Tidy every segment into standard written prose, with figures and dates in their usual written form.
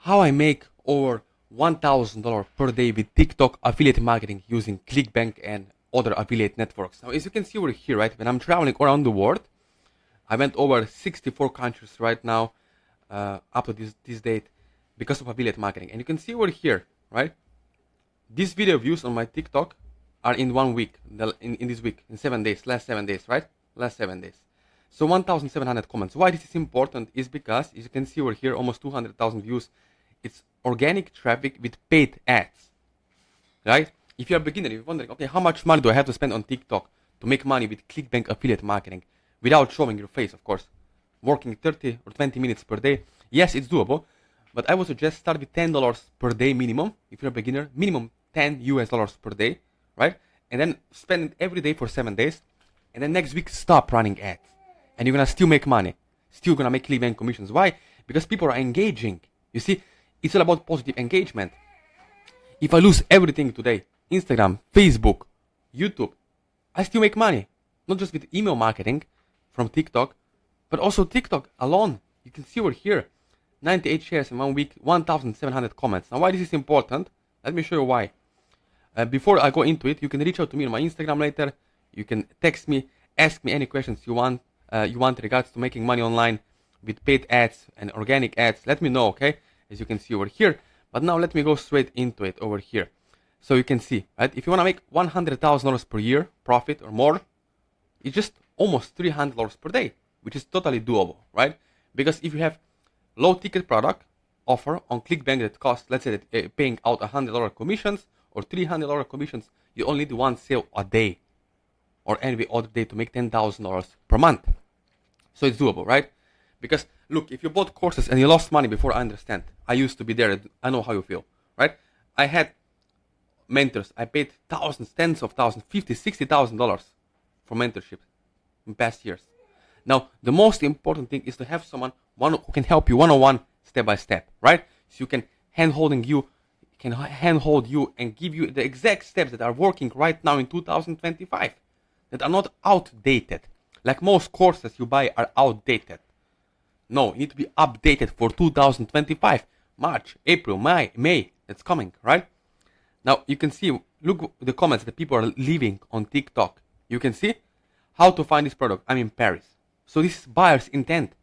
how I make over $1,000 per day with TikTok affiliate marketing using ClickBank and other affiliate networks. Now, as you can see over here, right, when I'm traveling around the world, I went over 64 countries right now up to this date because of affiliate marketing. And you can see over here, right, these video views on my TikTok are in 1 week, in this week, in 7 days, last 7 days, right? Last 7 days. So 1,700 comments. Why this is important is because, as you can see over here, almost 200,000 views. It's organic traffic with paid ads, right? If you're a beginner, you're wondering, okay, how much money do I have to spend on TikTok to make money with ClickBank affiliate marketing without showing your face, of course? Working 30 or 20 minutes per day. Yes, it's doable, but I would suggest start with $10 per day minimum. If you're a beginner, minimum $10 per day, right? And then spend it every day for 7 days. And then next week, stop running ads. And you're going to still make money. Still going to make ClickBank commissions. Why? Because people are engaging. You see, it's all about positive engagement. If I lose everything today, Instagram, Facebook, YouTube, I still make money. Not just with email marketing from TikTok, but also TikTok alone. You can see over here, 98 shares in 1 week, 1,700 comments. Now, why this is important? Let me show you why. Before I go into it, you can reach out to me on my Instagram later. You can text me, ask me any questions you want regards to making money online with paid ads and organic ads. Let me know, okay? As you can see over here. But now let me go straight into it over here. So you can see, right? If you want to make $100,000 per year profit or more, it's just almost $300 per day, which is totally doable, right? Because if you have low ticket product offer on ClickBank that costs, let's say that paying out $100 commissions or $300 commissions, you only need one sale a day or every other day to make $10,000 per month. So it's doable, right? Because look, if you bought courses and you lost money before, I understand. I used to be there. I know how you feel, right? I had mentors. I paid thousands, tens of thousands, $50,000, $60,000 for mentorship in past years. Now, the most important thing is to have someone who can help you one-on-one, step by step, right? So you can handhold you and give you the exact steps that are working right now in 2025, that are not outdated. Like most courses you buy are outdated. No, you need to be updated for 2025. March, April, May, that's coming, right? Now, you can see, look at the comments that people are leaving on TikTok. You can see how to find this product. I'm in Paris. So this is buyer's intent.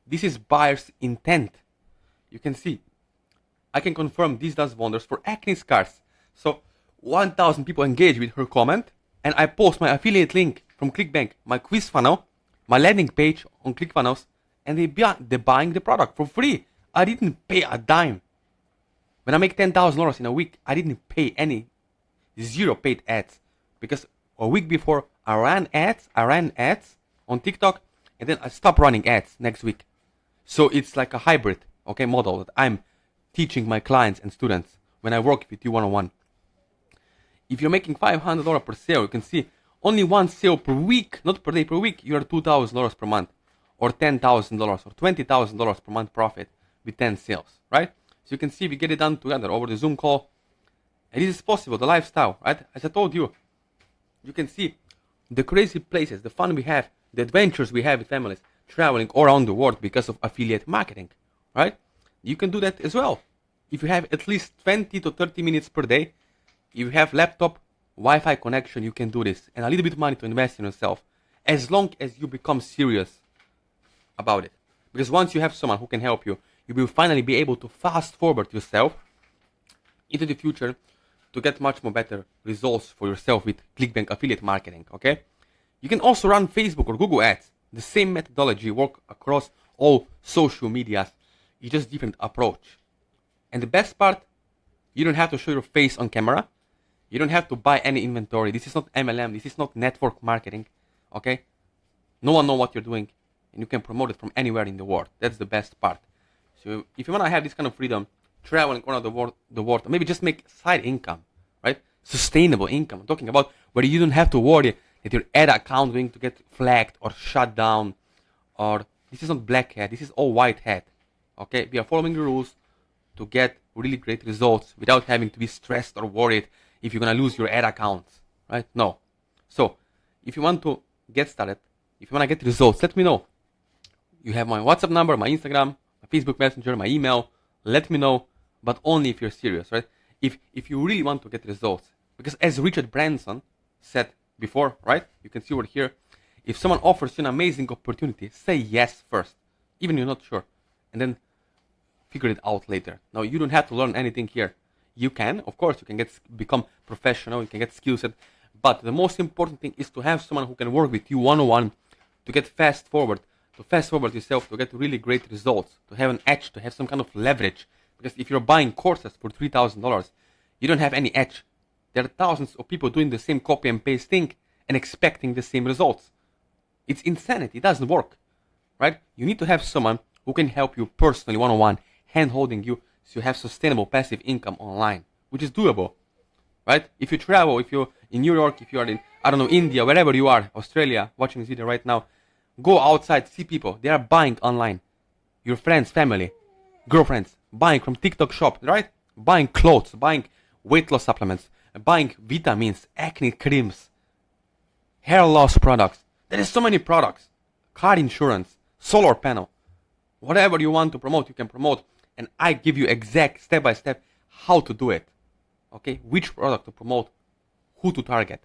This is buyer's intent. You can see. I can confirm this does wonders for acne scars. So 1,000 people engage with her comment, and I post my affiliate link from ClickBank, my quiz funnel, my landing page on ClickFunnels, and they're buying the product for free. I didn't pay a dime. When I make $10,000 in a week, I didn't pay zero paid ads. Because a week before, I ran ads on TikTok, and then I stopped running ads next week. So it's like a hybrid, okay, model that I'm teaching my clients and students when I work with you one-on-one. If you're making $500 per sale, you can see only one sale per week, not per day, per week, you're $2,000 per month, or $10,000 or $20,000 per month profit with 10 sales, right? So you can see we get it done together over the Zoom call. And this is possible, the lifestyle, right? As I told you, you can see the crazy places, the fun we have, the adventures we have with families, traveling all around the world because of affiliate marketing, right? You can do that as well. If you have at least 20 to 30 minutes per day, if you have laptop, Wi-Fi connection, you can do this. And a little bit of money to invest in yourself, as long as you become serious about it. Because once you have someone who can help you, you will finally be able to fast forward yourself into the future to get much more better results for yourself with ClickBank affiliate marketing, okay? You can also run Facebook or Google ads. The same methodology work across all social medias. It's just different approach. And the best part, you don't have to show your face on camera. You don't have to buy any inventory. This is not MLM. This is not network marketing, okay? No one knows what you're doing, and you can promote it from anywhere in the world. That's the best part. So if you want to have this kind of freedom, traveling around the world, maybe just make side income, right? Sustainable income. I'm talking about where you don't have to worry that your ad account is going to get flagged or shut down, or this is not black hat, this is all white hat, okay? We are following the rules to get really great results without having to be stressed or worried if you're going to lose your ad accounts, right? No. So if you want to get started, if you want to get results, let me know. You have my WhatsApp number, my Instagram, my Facebook Messenger, my email. let me know, but only if you're serious, right? If you really want to get results. Because as Richard Branson said before, right? You can see over here, if someone offers you an amazing opportunity, say yes first, even you're not sure, and then figure it out later. Now, you don't have to learn anything here. You can, of course, you can become professional, you can get skill set, but the most important thing is to have someone who can work with you one-on-one to get fast forward yourself, to get really great results, to have an edge, to have some kind of leverage. Because if you're buying courses for $3,000, you don't have any edge. There are thousands of people doing the same copy and paste thing and expecting the same results. It's insanity. It doesn't work, right? You need to have someone who can help you personally, one-on-one, hand-holding you, so you have sustainable passive income online, which is doable, right? If you travel, if you're in New York, if you are in, I don't know, India, wherever you are, Australia, watching this video right now, go outside, see people. They are buying online. Your friends, family, girlfriends, buying from TikTok shop, right? Buying clothes, buying weight loss supplements, buying vitamins, acne creams, hair loss products. There is so many products. Car insurance, solar panel. Whatever you want to promote, you can promote. And I give you exact step-by-step how to do it. Okay? Which product to promote, who to target.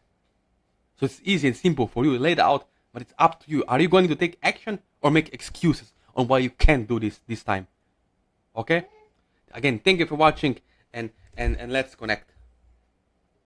So it's easy and simple for you, laid out, but it's up to you. Are you going to take action or make excuses on why you can't do this time? Okay? Again, thank you for watching and let's connect.